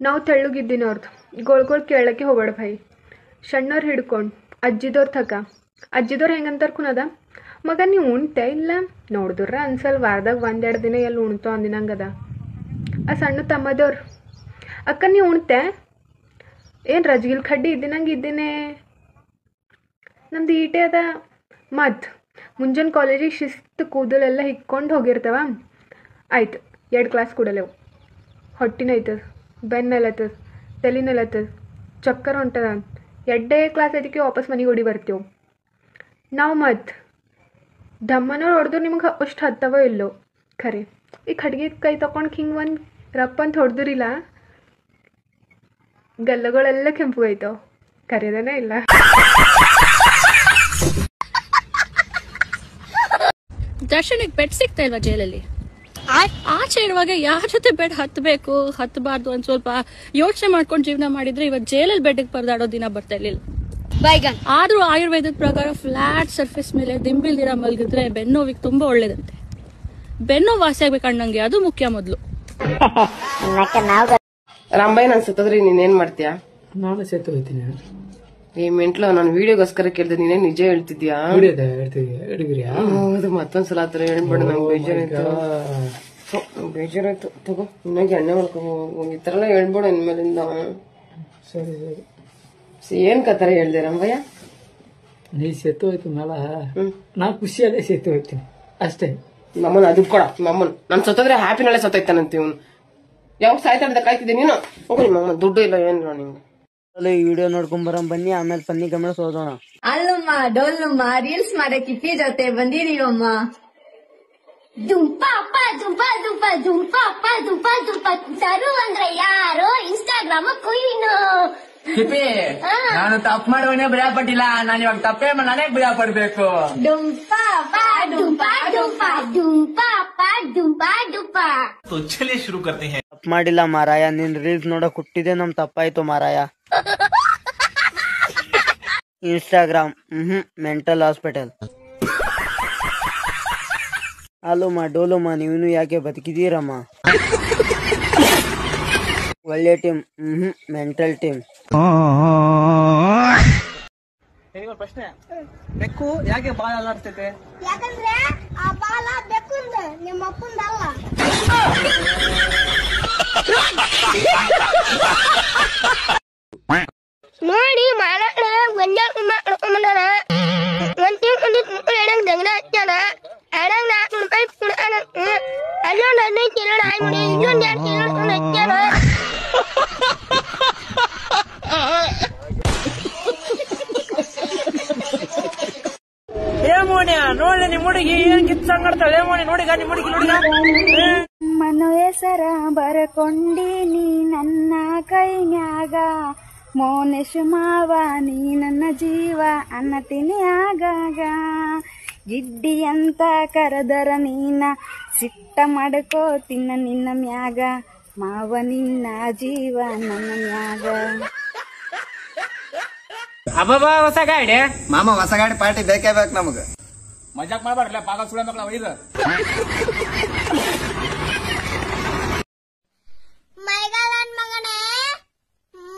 ನಾವು ತೆಳ್ಳಗಿದ್ದೀನಿ ಅವ್ರದ್ದು ಗೋಳ್ಗೋಳ್ ಕೇಳಕ್ಕೆ ಹೋಗ್ಬೇಡ ಭಾಯಿ. ಸಣ್ಣವ್ರು ಹಿಡ್ಕೊಂಡು ಅಜ್ಜಿದವ್ರು ತಕ ಅಜ್ಜಿದವ್ರು ಹೆಂಗಂತಾರ ಕುನದ ಮಗ ನೀವು ಉಣ್ತೆ ಇಲ್ಲ ನೋಡಿದ್ರ ಅನ್ಸಲ್ ವಾರದಾಗ ಒಂದೆರಡು ದಿನ ಎಲ್ಲಿ ಉಣ್ತೋ ಅಂದಿನಂಗದ. ಆ ಸಣ್ಣ ತಮ್ಮದವ್ರು ಅಕ್ಕ ನೀವು ಉಣ್ತೆ ಏನು ರಜ್ಗಿಲ್ ಕಡ್ಡಿ ಇದ್ದಿನಂಗೆ ಇದ್ದೀನಿ. ನಮ್ದು ಈಟೆ ಅದ ಮತ್ತು ಮುಂಜಾನೆ ಕಾಲೇಜಿಗೆ ಶಿಸ್ತು ಕೂದಲೆಲ್ಲ ಹಿಕ್ಕೊಂಡು ಹೋಗಿರ್ತಾವ. ಆಯ್ತು 2 ಕ್ಲಾಸ್ ಕೂಡಲೇವು ಹೊಟ್ಟಿನೈತದ ಬೆನ್ನೈತದ ತಲೆನೈತದ ಚಕ್ಕರ್ ಹೊಂಟದ 2 ಕ್ಲಾಸ್ ಅದಕ್ಕೆ ವಾಪಸ್ ಮನೆಗೆ ಓಡಿ ಬರ್ತೀವಿ ನಾವು. ಮತ್ತು ದಮ್ಮನವ್ರು ಹೊಡೆದ್ರು ನಿಮ್ಗೆ ಅಷ್ಟು ಹತ್ತವೋ ಇಲ್ಲೋ ಖರೆ ಈ ಖಡ್ಗೆ ಕೈ ತಗೊಂಡು ಹಿಂಗೆ ಒಂದು ರಪ್ಪ ಅಂತ ಹೊಡೆದ್ರಿಲ್ಲ ಗಲ್ಲಗಳೆಲ್ಲ ಕೆಂಪುಗೈತಾವ ಕರೆದನೇ ಇಲ್ಲ. ದರ್ಶನಕ್ಕೆ ಬೆಡ್ ಸಿಗ್ತಾ ಇಲ್ವಾ ಜೈಲಲ್ಲಿ? ಆಚೆ ಇರುವಾಗ ಯಾರ ಜೊತೆ ಬೆಡ್ ಹತ್ತಬೇಕು ಹತ್ತಬಾರ್ದು ಅಂತ ಸ್ವಲ್ಪ ಯೋಚನೆ ಮಾಡ್ಕೊಂಡು ಜೀವನ ಮಾಡಿದ್ರೆ ಇವತ್ತು ಜೈಲಲ್ಲಿ ಬೆಡ್ಗೆ ಪರದಾಡೋ ದಿನ ಬರ್ತಾ ಇರ್ಲಿಲ್ಲ. ಆದ್ರೂ ಆಯುರ್ವೇದದ ಪ್ರಕಾರ ಫ್ಲಾಟ್ ಸರ್ಫೇಸ್ ಮೇಲೆ ದಿಂಬಿಲ್ದಿರ ಮಲಗಿದ್ರೆ ಬೆನ್ನೋವಿಗೆ ತುಂಬಾ ಒಳ್ಳೇದಂತೆ. ಬೆನ್ನೋ ವಾಸಿ ಆಗ್ಬೇಕಣ್ಣಂಗೆ ಅದು ಮುಖ್ಯ ಮೊದ್ಲು. ರಾಂಬಾಯಿ ನಾನ್ ಸತ್ತೋದ್ರಿ ನೀನೇನ್ ಮಾಡ್ತೀಯಾ? ನಾನು ಸತ್ತು ಹೋಗ್ತೀನಿ. ಈ ಮೆಂಟ್ಲು ನಾನು ವಿಡಿಯೋಗೋಸ್ಕರ ಕೇಳ್ದೆ, ನೀನೇ ನಿಜ ಹೇಳ್ತಿದ್ಯಾ? ಹೌದು, ಮತ್ತೊಂದ್ಸಲ ಆತರ ಹೇಳ್ಬೇಡ, ನಂಗೆ ಬೇಜಾರಾಯ್ತು. ತಗೋ ಇನ್ನೊಂದು ಎಣ್ಣೆ ಮಾಡ್ಕೊ, ಈ ತರ ಎಲ್ಲ ಹೇಳ್ಬೇಡ ಇನ್ಮೇಲಿಂದ. ಸರಿ ಏನ್ ಕತರ ಹೇಳ್ದೆ ರಾಂಬಯ್ಯ? ನೀ ಸತ್ತು ಹೋಯ್ತು ಮೇಲ ನಾ ಖುಷಿಯಲ್ಲೇ ಸತ್ತು ಹೋಗ್ತೀನಿ ಅಷ್ಟೇ. ನಮ್ಮನ್ ಅದು ಕೊಡ, ನಮ್ಮನ್ ನಾನು ಸತ್ತೋದ್ರೆ ಹ್ಯಾಪಿನಲ್ಲೇ ಸತ್ತೈತಾನಂತ ಇವನು. ಯಾವಾಗ ಸಾಯ್ತಾಡ್ದ ಕಾಯ್ತಿದ್ದೆ ನೀನು? ಹೋಗಿ ನಿಮ್ಮ ದುಡ್ಡು ಇಲ್ಲ ಏನಿಲ್ಲ ನಿಂಗೆ. ಈ ವಿಡಿಯೋ ನೋಡ್ಕೊಂಡ್ ಬರ ಬನ್ನಿ, ಆಮೇಲೆ ಪನ್ನಿ ಗಮನ ಸೋದೋಣ. ಅಲ್ಲಮ್ಮ ಡೋಲ್ಲಮ್ಮ ರೀಲ್ಸ್ ಮಾಡಕ್ ಇಪ್ಪಿ ಜೊತೆ ಬಂದಿದೀವಮ್ಮ. ದುಂಪ ಅಪ್ಪ ದುಂಪ ದುಂಪ ದುಂಪ ಅಪ್ಪ ದುಂಪ ದುಂಪ ತರು ಅಂದ್ರೆ ಯಾರು? ಇನ್ಸ್ಟಾಗ್ರಾಮ್ ಕುಯ್ನು. ನಾನು ತಪ್ಪು ಮಾಡುವನೇ ಭಯ ಪಟ್ಟಿಲ್ಲ, ನಾನು ಇವಾಗ ತಪ್ಪೇ ನಾನೇ ಭಯ ಪಡ್ಬೇಕು. ಡುಂಪ ಅಪ್ಪ ಡುಂಪ ಡುಂಪ ಡುಂಪ ಅಪ್ಪ ಡುಂಪ ಡುಂಪ. ಶುರು ಕರ್ತೆ ಹೈ. ತಪ್ಪು ಮಾಡಿಲ್ಲ ಮಾರಾಯ, ನಿನ್ ರೀಲ್ಸ್ ನೋಡಕ್ ಹುಟ್ಟಿದೆ ನಮ್ ತಪ್ಪಾಯ್ತು ಮಾರಾಯ. Instagram mental hospital. ಅಲ್ಲಮ್ಮ ಡೋಲಮ್ಮ ನೀನು ಯಾಕೆ ಬದುಕಿದೀರಮ್ಮ? ಒಳ್ಳೆ ಟೀಮ್ ಮೆಂಟಲ್ ಟೀಮ್. ಪ್ರಶ್ನೆ, ಬೆಕ್ಕು ಯಾಕೆ ಬಾಲ ಅಲ್ಲಾಡ್ತೈತೆ? ಯಾಕಂದ್ರೆ ಆ ಬಾಲ ಬೆಕ್ಕುಂದ ನಿಮ್ಮ ಅಪ್ಪಂದಲ್ಲ. ನೋಡಿ ಮಾಲಣ್ಣ ಗೊಂಜಾಳ ಮಾಡ್ಕೊಂಬಂದಾನ. ಒಂದ್ ತಿಂಗಳು ಜಗಳ ಹಚ್ಚಾನ. ಅಡಂಗ್ 400 ರೂಪಾಯಿ ಅಲ್ಲೊಂದು 15 ಕಿಲೋ ಆಗ್ಬಿಡಿ, ಇಲ್ಲೊಂದು 2 ಕಿಲೋ ಹಚ್ಚಾನ. ನೋಡಿ ನಿಮ್ ಹುಡುಗಿ ಏನ್ ಕಿತ್ಸಂಗಾಡ್ತಾಳೆ ನೋಡಿ ನಿಮ್ ಹುಡುಗಿ ನೋಡಿ. ಮನು ಹೆಸರ ಬರಕೊಂಡೀನಿ ನನ್ನ ಕೈನ್ಯಾಗ, ಮೋನೇಶ್ ಮಾವ ನೀ ನನ್ನ ಜೀವ ಅನ್ನತೀನಿ ಆಗಾಗ. ಗಿಡ್ಡಿ ಅಂತ ಕರೆದರ ನೀನ ಸಿಟ್ಟ ಮಾಡ್ಕೋತಿನ್ನ ನಿನ್ನ ಮ್ಯಾಗ, ಮಾವ ನಿನ್ನ ಜೀವ ನನ್ನ ಮ್ಯಾಗ. ಅಬ್ಬಾ ಹೊಸ ಗಾಡಿ ಮಾಮ, ಹೊಸ ಗಾಡಿ ಪಾರ್ಟಿ ಬೇಕೇ ಬೇಕು ನಮಗ. ಮಜಾಕ್ ಮಾಡ್ಬಾರ್ದಲ್ಲ, ಪಾಗ ಸುಳ ಮಕ್ಕಳ ಒಯ್ದು. ಮೈಗಾಲನ್ ಮಗನೇ,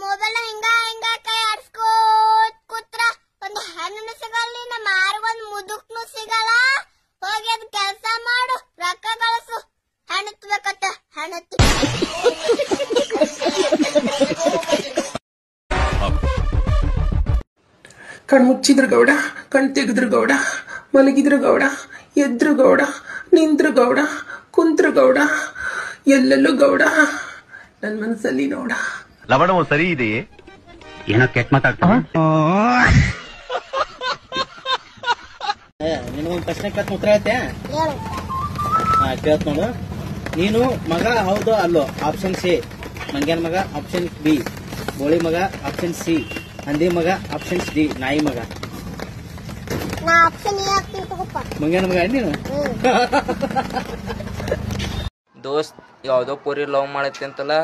ಮೊಬೈಲ್ ಹಿಂಗ ಹಿಂಗ ಕೈ ಆಡ್ಸ್ಕೋತ್ ಕೂತ್ರ ಒಂದು ಹಣ್ಣು ಸಿಗಲ್ಲ, ಮಾರ್ಗೊಂದ್ ಮುದುಕ್ನು ಸಿಗಲ್ಲ. ಹೋಗಿ ಅದ್ ಕೆಲ್ಸ ಮಾಡು, ರೊಕ್ಕ ಕಳಿಸು. ಹಣ್ಣತ್ಬೇಕತ್ತ ಹಣ್ಣತ್. ಕಣ್ ಮುಚ್ಚಿದ್ರು ಗೌಡ, ಕಣ್ ತೆಗೆದ್ರು ಗೌಡ, ಮಲಗಿದ್ರು ಗೌಡ, ಎದ್ರು ಗೌಡ, ನಿಂದ್ರು ಗೌಡ, ಕುಂತ್ರು ಗೌಡ, ಎಲ್ಲೆಲ್ಲೂ ಗೌಡ, ನನ್ ಮನಸ್ಸಲ್ಲಿ ನೋಡ. ಲವಣವು ಸರಿ ಇದೆಯೇ? ಏನೋ ಕೆಟ್ಟ ಮಾತಾಡ್ತಾನೆ. ನಿನಗೊಂದು ಪ್ರಶ್ನೆ ಕೇಳ್ತ ಉತ್ತರ ಐತೆ? ಕೇಳ್ತ ನೋಡು. ನೀನು ಮಗ ಹೌದು ಅಲ್ಲೋ? ಆಪ್ಷನ್ ಸಿ ಮಂಗ್ಯಾನ ಮಗ, ಆಪ್ಷನ್ ಬಿ ಬೋಳಿ ಮಗ, ಆಪ್ಷನ್ ಸಿ ಹಂದಿ ಮಗ, ಆಪ್ಷನ್ ಡಿ ನಾಯಿ ಮಗ. ನಾ ಆಪ್ಷನ್ ಎ ಹಾಕ್ತೀನಿ ತಗೋಪ್ಪ. ಮಂಗ್ಯಾನ ಮಗ ನೀನು? ದೋಸ್ತ್ ಯಾವ್ದೋ ಪೂರಿ ಲವ್ ಮಾಡೈತಿ ಅಂತಲ್ಲ,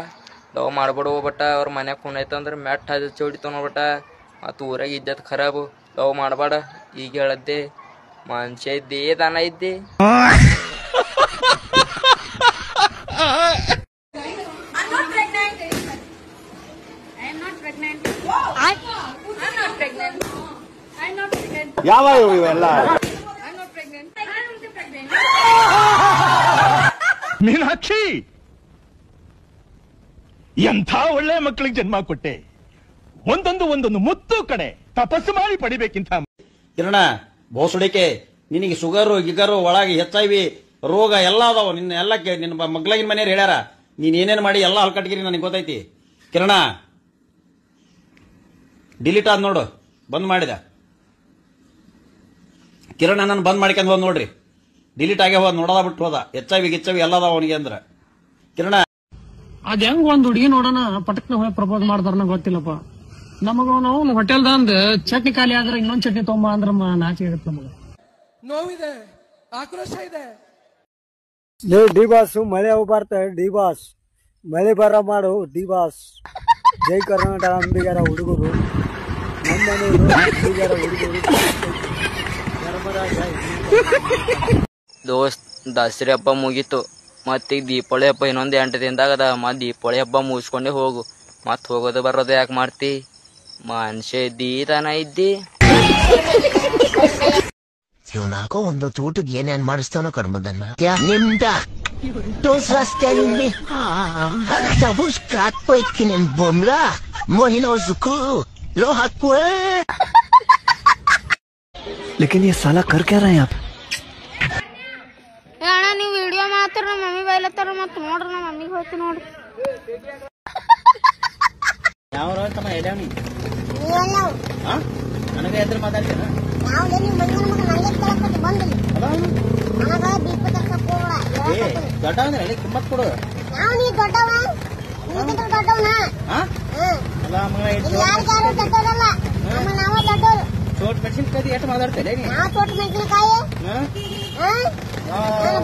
ಲವ್ ಮಾಡ್ಬೇಡ ಹೋಗ್ಬಟ್ಟ. ಅವ್ರ ಮನ್ಯಾಗ ಫೋನ್ ಐತಂದ್ರೆ ಮ್ಯಾಟ್ ಹಚ್ಚಿ ಹೊಡಿತಾವ ನೋಡ್ಬಟ್ಟ. ಮತ್ತು ಊರಾಗ ಇದ್ದತ್ ಖರಾಬು, ಲವ್ ಮಾಡಬೇಡ. ಈಗ ಹೇಳದ್ದೆ, ಮನುಷ್ಯ ಇದ್ದೆ ದನ ಇದ್ದೆ. ಯಾವ ಇವೆಲ್ಲ ಮೀನಾಕ್ಷಿ, ಎಂಥ ಒಳ್ಳೆ ಮಕ್ಕಳಿಗೆ ಜನ್ಮ ಕೊಟ್ಟೆ. ಒಂದೊಂದು ಮುತ್ತು ಕಡೆ ತಪಸ್ಸು ಮಾಡಿ ಪಡಿಬೇಕಿಂತ. ಕಿರಣ ಬೋಸುಡಿಕೆ, ನಿನಗೆ ಶುಗರು ಗಿಗರು ಒಳಗೆ HIV ರೋಗ ಎಲ್ಲ ಅದಾವ. ನಿನ್ನ ಮಗ್ಲಾಗಿನ ಮನೆಯವ್ರು ಹೇಳ್ಯಾರ, ನೀನ್ ಏನೇನ್ ಮಾಡಿ ಎಲ್ಲ ಹಲ್ಕಟ್ಗಿರಿ ನನಗೆ ಗೊತ್ತೈತಿ. ಕಿರಣ ಡಿಲೀಟ್ ಆದ್ ನೋಡು, ಬಂದ್ ಮಾಡಿದ. ಕಿರಣ ನಾನು ಬಂದ್ ಮಾಡ್ಕೊಂಡ್ ಹೋದ್ ನೋಡ್ರಿ, ಡಿಲೀಟ್ ಆಗೇ ಹೋದ್, ನೋಡೋದ ಬಿಟ್ಟು ಹೋದ. HIV ಎಲ್ಲ ಅದಾವ ಅವನಿಗೆ ಅಂದ್ರ. ಕಿರಣ ಅದ್ ಹೆಂಗ್ ಒಂದ್ ಹುಡುಗಿ ನೋಡೋಣ ಪಟಕ್ನ ಹೋಗಿ ಪ್ರಪೋಸ್ ಮಾಡ್ತಾರ ಗೊತ್ತಿಲ್ಲಪ್ಪ ನಮಗ. ನಾವು ಹೋಟೆಲ್ದಂದ್ ಚಟ್ನಿ ಖಾಲಿ ಆದ್ರೆ ಇನ್ನೊಂದ್ ಚಟ್ನಿ ತೊಂಬ ಅಂದ್ರ ನಾಚಿ ಇರುತ್ತೆ ನಮಗ. ನೋವಿದೆ, ಆಕ್ರೋಶ ಇದೆ. ಡಿ ಬಾಸ್ ಮಳೆ ಬರ್ತಾರೆ. ಡಿ ಬಾಸ್ ಮಳೆ ಬರ ಮಾಡು. ಡಿ ಬಾಸ್ ಜೈ ಕರ್ನಾಟಕ ಅಂಬಿಗರ ಹುಡುಗರು, ನಮ್ಮ ಹುಡುಗರ ಹುಡುಗರು. ದೋಸ್ತ್, ದಸರಾ ಹಬ್ಬ ಮುಗೀತು, ಮತ್ತೀಗ ದೀಪಾವಳಿ ಹಬ್ಬ ಇನ್ನೊಂದು 8 ದಿನದಾಗದ. ಮತ್ ದೀಪಾವಳಿ ಹಬ್ಬ ಮುಗಿಸ್ಕೊಂಡೆ ಹೋಗು. ಮತ್ ಹೋಗೋದು ಬರೋದು ಯಾಕೆ ಮಾಡ್ತಿ? ಮನುಷ್ಯ ಇದ್ದೀತಾನ ಇದ್ದಿ. ಇವನಾಕೋ ಒಂದು ತೂಟಿಗೆ ಏನೇನ್ ಮಾಡಿಸ್ತಾನೋ ಕರ್ಮದನ್ನ ನಿಮ್ದ dos rastelli sabus kratpo ikinen bomla mohino zuku लो हाथपो है. लेकिन ये साला कर क्या रहा है आप? ಅಣ್ಣ ನೀವು ವಿಡಿಯೋ ಮಾಡ್ತಾರ, ನಮ್ಮ ಮಮ್ಮಿ ಬೈಲತ್ತಾರ. ಮತ್ ನೋಡ್ರಿ, ನಮ್ಮ ಮಮ್ಮಿಗೆ ಹೋಯ್ತು ನೋಡ್ರಿ. ಯಾವ ನನಗೆ ಎದ್ರ ಮಾತಾಡ್ತೇನ ದೊಡ್ಡ ಅಂದ್ರೆ ಕಿಮ್ಮತ್ ಕೊಡು. ಚೋಟ್ ಮೆಣಸಿನ್ಕಾಯಿ ಎಷ್ಟು ಮಾತಾಡ್ತೇನೆ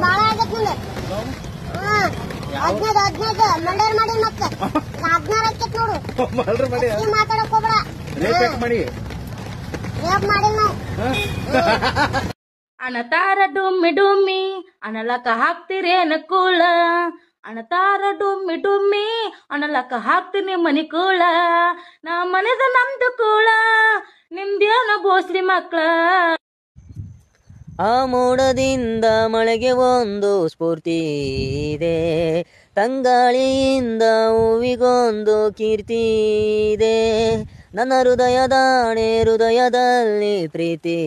ಬಾಳ ಆಗತ್ ಮುಂದೆ 15 ಮಂಡೇರ್ ಮಾಡಿ ಮತ್ತೆ 16 ಆಕೇತ್ ನೋಡು. ಮಾತಾಡಕ್ ಹೋಗ್ಬೇಡ. ರೇಪ್ ಮಾಡಿ ನಾವು ಅಣತಾರ ಡುಮ್ಮಿ ಡುಮ್ಮಿ ಅನಲಕ ಹಾಕ್ತಿರೇನ ಕೂಳ. ಅಣತಾರ ಡುಮ್ಮಿ ಡುಮ್ಮಿ ಅನಲಕ ಹಾಕ್ತೀನಿ ಮನಿ ಕೂಳ. ನಾ ಮನೆದ ನಮ್ದು ಕೂಳ, ನಿಮ್ದೇನ ಬೋಸ್ರಿ ಮಕ್ಳ. ಆ ಮೋಡದಿಂದ ಮಳೆಗೆ ಒಂದು ಸ್ಫೂರ್ತಿ ಇದೆ, ತಂಗಾಳಿಯಿಂದ ಹೂವಿಗೊಂದು ಕೀರ್ತಿ ಇದೆ. ನನ್ನ ಹೃದಯದಾಣೆ ಹೃದಯದಲ್ಲಿ ಪ್ರೀತಿ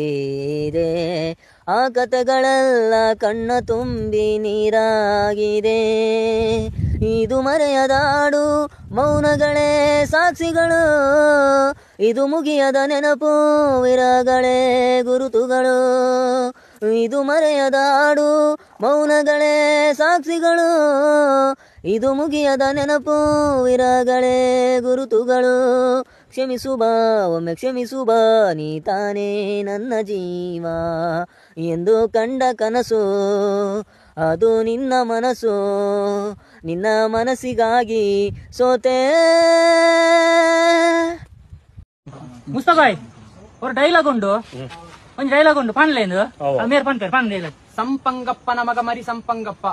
ಇದೆ, ಆ ಕಥೆಗಳೆಲ್ಲ ಕಣ್ಣ ತುಂಬಿ ನೀರಾಗಿದೆ. ಇದು ಮರೆಯದಾಡು ಮೌನಗಳೇ ಸಾಕ್ಷಿಗಳು, ಇದು ಮುಗಿಯದ ನೆನಪು ವಿರಗಳೇ ಗುರುತುಗಳು. ಇದು ಮರೆಯದಾಡು ಮೌನಗಳೇ ಸಾಕ್ಷಿಗಳು, ಇದು ಮುಗಿಯದ ನೆನಪು ವಿರಗಳೇ ಗುರುತುಗಳು. ಕ್ಷಮಿಸುಬ ಒಮ್ಮೆ ಕ್ಷಮಿಸುಬ, ನೀ ತಾನೇ ನನ್ನ ಜೀವ ಎಂದು ಕಂಡ ಕನಸು, ಅದು ನಿನ್ನ ಮನಸ್ಸು. ನಿನ್ನ ಮನಸ್ಸಿಗಾಗಿ ಸೋತೆ. ಮುಸ್ತಫಾಯ್ ஒரு ಡೈಲಾಗ್ ಉಂಡು, ಒಂದು ಡೈಲಾಗ್ ಉಂಡು ಪಾನ್ಲೇಂದು ಮೇರ್ ಪಾನ್ಪೇರ್ ಪಾನ್ ಡೈಲಾಗ್. ಸಂಪಂಗಪ್ಪನ ಮಗ ಮರಿ ಸಂಪಂಗಪ್ಪ.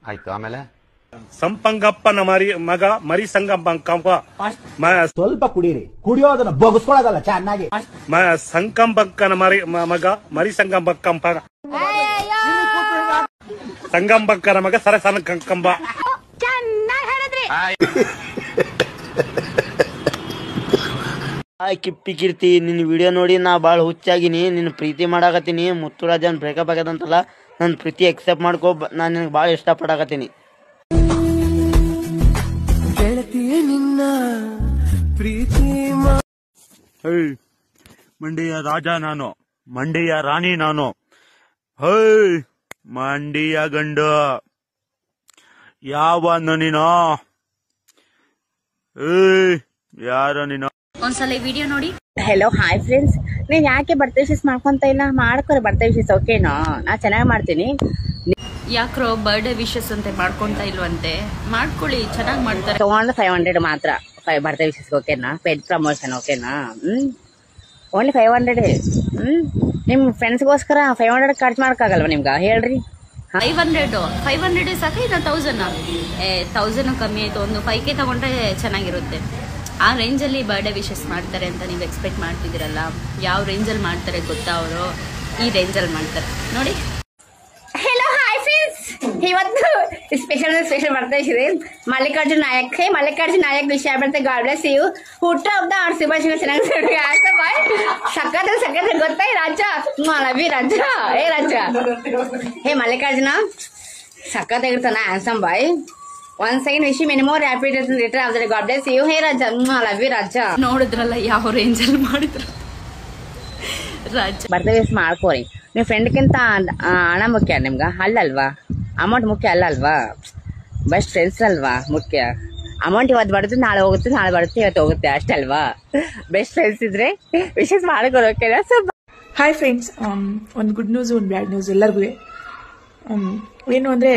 ಆಯ್ತು, ಆಮೇಲೆ ಸಂಪಂಗಪ್ಪನ ಮಗ ಮರಿ ಸಂಗಂಪಂಗಪ್ಪ. ಸ್ವಲ್ಪ ಕುಡೀರಿ, ಕುಡಿಯೋದನ್ನ ಬೊಗಸ್ಕೊಳ್ಳೋದಲ್ಲ ಚೆನ್ನಾಗಿ. ಸಂಕಂಪಕ್ಕನ ಮಗ ಮರಿ ಸಂಗಂಪಕ್ಕಂಪ. ಸಂಗಂಪಕ್ಕನ ಮಗ ಸರ ಸಂಕಂಪ. ಕಿಪ್ಪಿ ಕೀರ್ತಿ, ನಿನ್ನ ವಿಡಿಯೋ ನೋಡಿ ನಾ ಭಾಳ ಹುಚ್ಚಾಗಿನಿ. ನಿನ್ನ ಪ್ರೀತಿ ಮಾಡಾಕತ್ತೀನಿ. ಮುತ್ತುರಾಜನ್ ಬ್ರೇಕಪ್ ಆಗ್ಯದಂತಲ್ಲ, ನನ್ನ ಪ್ರೀತಿ ಎಕ್ಸೆಪ್ಟ್ ಮಾಡ್ಕೋ. ನಾನು ನಿನಗೆ ಭಾಳ ಇಷ್ಟಪಡಾಕತ್ತೀನಿ. ನಿನ್ನ ಪ್ರೀತಿ ಮಂಡಿಯ ರಾಜ ನಾನು, ಮಂಡಿಯ ರಾಣಿ ನಾನು. ಮಂಡಿಯ ಗಂಡ ಯಾವನು ನೀನು? ಯಾರ ನೀನು? ಒಂದ್ಸಲ ವಿಡಿಯೋ ನೋಡಿ. ಹೆಲೋ ಹಾಯ್ ಫ್ರೆಂಡ್ಸ್, ನೀನ್ ಯಾಕೆ ಬರ್ತ್ಡೇ ವಿಶಸ್ ಮಾಡ್ಕೊಂತ ಇಲ್ಲ? ಮಾಡ್ಕೊರಿ ಬರ್ತ್ಡೇ ವಿಶಸ್, ಓಕೆನಾ? ನಾ ಚೆನ್ನಾಗಿ ಮಾಡ್ತೀನಿ. ಯಾಕ್ರೋ ಬರ್ಡೇ ವಿಶಸ್ ಅಂತ ಮಾಡ್ಕೊಂತ ಇಲ್ವಂತೆ? ಮಾಡ್ಕೊಳ್ಳಿ, ಚೆನ್ನಾಗಿ ಮಾಡ್ತಾರೆ. ಓನ್ಲಿ 500 ಮಾತ್ರ ಬರ್ತ್ಡೇ ವಿಶಸ್, ಓಕೆನಾ? ಪೇಡ್ ಪ್ರಮೋಷನ್, ಓಕೆನಾ? ಓನ್ಲಿ 500. ನಿಮ್ ಫ್ರೆಂಡ್ಸ್ಗೋಸ್ಕರ 500 ಖರ್ಚು ಮಾಡಕ್ಕಾಗಲ್ವಾ ನಿಮ್ಗ? ಹೇಳ್ರಿ. 500 ಸಾಕ? ಇಲ್ಲ 1000? 1000 ಕಮ್ಮಿ ಆಯ್ತು. ಒಂದು 5K ತಗೊಂಡ್ರೆ ಚೆನ್ನಾಗಿರುತ್ತೆ. ಆ ರೇಂಜಲ್ಲಿ ಬರ್ಡೇ ವಿಶಸ್ ಮಾಡ್ತಾರೆ ಅಂತ ನೀವು ಎಕ್ಸ್ಪೆಕ್ಟ್ ಮಾಡ್ತಿದ್ದೀರಲ್ಲ, ಯಾವ ರೇಂಜಲ್ಲಿ ಮಾಡ್ತಾರೆ ಗೊತ್ತಾ ಅವರು? ಈ ರೇಂಜಲ್ಲಿ ಮಾಡ್ತಾರೆ ನೋಡಿ. हेलो हाय फ्रेंड्स, ಇವತ್ತು ಸ್ಪೆಷಲ್ ಬರ್ತಾ ಇದೆ ಮಲ್ಲಿಕಾರ್ಜುನ್ ನಾಯಕ್. ಮಲ್ಲಿಕಾರ್ಜುನ್ ನಾಯಕ್ ವಿಷಯ ಬರ್ತಾ ಗಾಡ್ ಬ್ಲೆಸ್ ಯು. ಹುಟ್ಟು ಹಬ್ಬದ ಅವ್ರ ಶುಭಾಶಯ ಚೆನ್ನಾಗಿ ಆಯ್ತಾ ಬಾಯ್. ಸಕ್ಕತ್ ಗೊತ್ತಾ ರಾಜ? ಲವ್ ಯು ರಾಜ. ಏ ರಾಜ, ಹೇ ಮಲ್ಲಿಕಾರ್ಜುನ ಸಕ್ಕತ್ತಾಗಿರ್ತಾನ ಹ್ಯಾಂಡ್ಸಮ್ ಬಾಯ್. ಒಂದ್ second wish many more happy return of the day. God bless you. Hey Raja, love you Raja. ನೋಡಿದ್ರಲ್ಲ ಯಾವ ರೇಂಜಲ್ಲಿ ಮಾಡಿದ್ರು ರಾಜ. Birthday wish ಮಾಡ್ಕೋರಿ. ನೀವು ಫ್ರೆಂಡ್ಗಿಂತ ಹಣ ಮುಖ್ಯ ನಿಮ್ಗೆ ಅಲ್ಲಲ್ವಾ? ಅಮೌಂಟ್ ಮುಖ್ಯ ಅಲ್ಲಲ್ವಾ? ಬೆಸ್ಟ್ ಫ್ರೆಂಡ್ಸ್ ಅಲ್ವಾ ಮುಖ್ಯ? ಅಮೌಂಟ್ ಇವತ್ತು ಬರುತ್ತೆ, ನಾಳೆ ಹೋಗುತ್ತೆ, ನಾಳೆ ಬರುತ್ತೆ, ಇವತ್ತು ಹೋಗುತ್ತೆ, ಅಷ್ಟಲ್ವಾ? ಬೆಸ್ಟ್ ಫ್ರೆಂಡ್ಸ್ ಇದ್ರೆ ವಿಶೇಷ ಮಾಡ್ಕೊಳೋಕೆ. ಹಾಯ್ ಫ್ರೆಂಡ್ಸ್, ಒಂದು ಗುಡ್ ನ್ಯೂಸ್ ಒಂದು ಬ್ಯಾಡ್ ನ್ಯೂಸ್ ಎಲ್ಲರಿಗೂ. ಏನು ಅಂದರೆ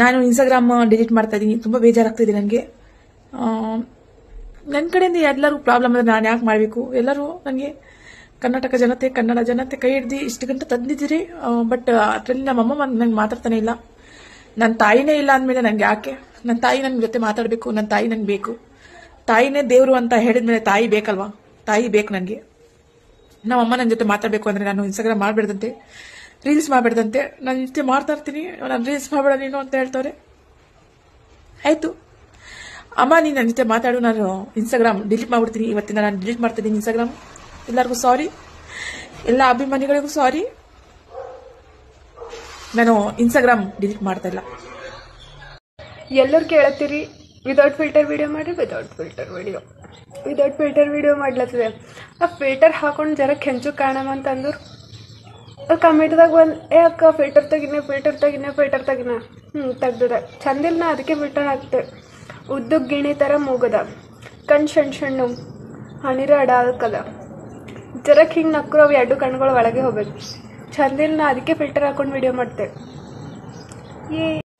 ನಾನು ಇನ್ಸ್ಟಾಗ್ರಾಮ್ ಡಿಲೀಟ್ ಮಾಡ್ತಾ ಇದ್ದೀನಿ. ತುಂಬ ಬೇಜಾರಾಗ್ತಿದೆ ನನಗೆ. ನನ್ನ ಕಡೆಯಿಂದ ಎಲ್ಲರಿಗೂ ಪ್ರಾಬ್ಲಮ್ ಅಂದರೆ ನಾನು ಯಾಕೆ ಮಾಡಬೇಕು? ಎಲ್ಲರೂ ನನಗೆ ಕರ್ನಾಟಕ ಜನತೆ, ಕನ್ನಡ ಜನತೆ ಕೈ ಹಿಡ್ದು ಇಷ್ಟು ಗಂಟೆ ತಂದಿದ್ದೀರಿ. ಬಟ್ ಅದರಲ್ಲಿ ನಮ್ಮಮ್ಮ ನಂಗೆ ಮಾತಾಡ್ತಾನೆ ಇಲ್ಲ. ನನ್ನ ತಾಯಿನೇ ಇಲ್ಲ ಅಂದಮೇಲೆ ನನಗೆ ಯಾಕೆ? ನನ್ನ ತಾಯಿ ನನ್ನ ಜೊತೆ ಮಾತಾಡಬೇಕು, ನನ್ನ ತಾಯಿ ನನಗೆ ಬೇಕು. ತಾಯಿನೇ ದೇವರು ಅಂತ ಹೇಳಿದ್ಮೇಲೆ ತಾಯಿ ಬೇಕಲ್ವಾ? ತಾಯಿ ಬೇಕು ನನಗೆ. ನಮ್ಮಮ್ಮ ನನ್ನ ಜೊತೆ ಮಾತಾಡಬೇಕು ಅಂದರೆ ನಾನು ಇನ್ಸ್ಟಾಗ್ರಾಮ್ ಮಾಡಬೇಡ್ದಂತೆ, ರೀಲ್ಸ್ ಮಾಡಬೇಡ್ದಂತೆ. ನಾನು ಜೊತೆ ಮಾಡ್ತಾ ಇರ್ತೀನಿ, ನಾನು ರೀಲ್ಸ್ ಮಾಡಬೇಡ ನೀನು ಅಂತ ಹೇಳ್ತವ್ರೆ. ಆಯಿತು ಅಮ್ಮ, ನೀನು ನನ್ನ ಜೊತೆ ಮಾತಾಡು, ನಾನು ಇನ್ಸ್ಟಾಗ್ರಾಮ್ ಡಿಲೀಟ್ ಮಾಡ್ಬಿಡ್ತೀನಿ. ಇವತ್ತಿನ ನಾನು ಡಿಲೀಟ್ ಮಾಡ್ತಿದ್ದೀನಿ ಇನ್ಸ್ಟಾಗ್ರಾಮ್. ಎಲ್ಲರಿಗೂ ಸಾರಿ, ಎಲ್ಲ ಅಭಿಮಾನಿಗಳಿಗೂ ಸಾರಿ. ನಾನು ಇನ್ಸ್ಟಾಗ್ರಾಮ್ ಡಿಲೀಟ್ ಮಾಡ್ತಾ ಇಲ್ಲ. ಎಲ್ಲರೂ ಕೇಳತ್ತೀರಿ ವಿದೌಟ್ ಫಿಲ್ಟರ್ ವಿಡಿಯೋ ಮಾಡಿ, ವಿದೌಟ್ ಫಿಲ್ಟರ್ ವಿಡಿಯೋ ಮಾಡ್ಲತ್ತಿದೆ. ಆ ಫಿಲ್ಟರ್ ಹಾಕೊಂಡು ಜರ ಕೆಂಚು ಕಾಣಮ ಅಂತಂದ್ರು ಕಮೆಂಟ್ದಾಗ ಒಂದು ಅಕ್ಕ ಫಿಲ್ಟರ್ ತೆಗಿನ ತೆಗ್ದಿದೆ. ಚಂದಿಲ್ಲ, ನಾ ಅದಕ್ಕೆ ಫಿಲ್ಟರ್ ಹಾಕ್ತೆ. ಉದ್ದು ಗಿಣಿ ಥರ ಮೂಗದ, ಕಣ್ ಸಣ್ಣ ಹಣಿರ ಅಡಾಲ್ಕದ, ಜರಕ್ಕೆ ಹಿಂಗೆ ನಕ್ಕರು ಅವು ಎರಡು ಕಣ್ಗಳು ಒಳಗೆ ಹೋಗ್ಬೇಕು. ಚಂದಿಲ್ಲ, ನಾ ಅದಕ್ಕೆ ಫಿಲ್ಟರ್ ಹಾಕೊಂಡು ವಿಡಿಯೋ ಮಾಡ್ತೆ.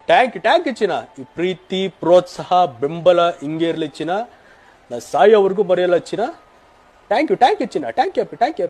ಟ್ಯಾಂಕ್ ಚಿನ್ನ. ಈ ಪ್ರೀತಿ, ಪ್ರೋತ್ಸಾಹ, ಬೆಂಬಲ ಹಿಂಗೆ ಇರ್ಲಿ ಚಿನ್ನ. ನಾ ಸಾಯೋವರೆಗೂ ಬರೆಯಲ್ಲ ಚಿನ್ನ. ಥ್ಯಾಂಕ್ ಯು ಚಿನ್ನ. Thank you.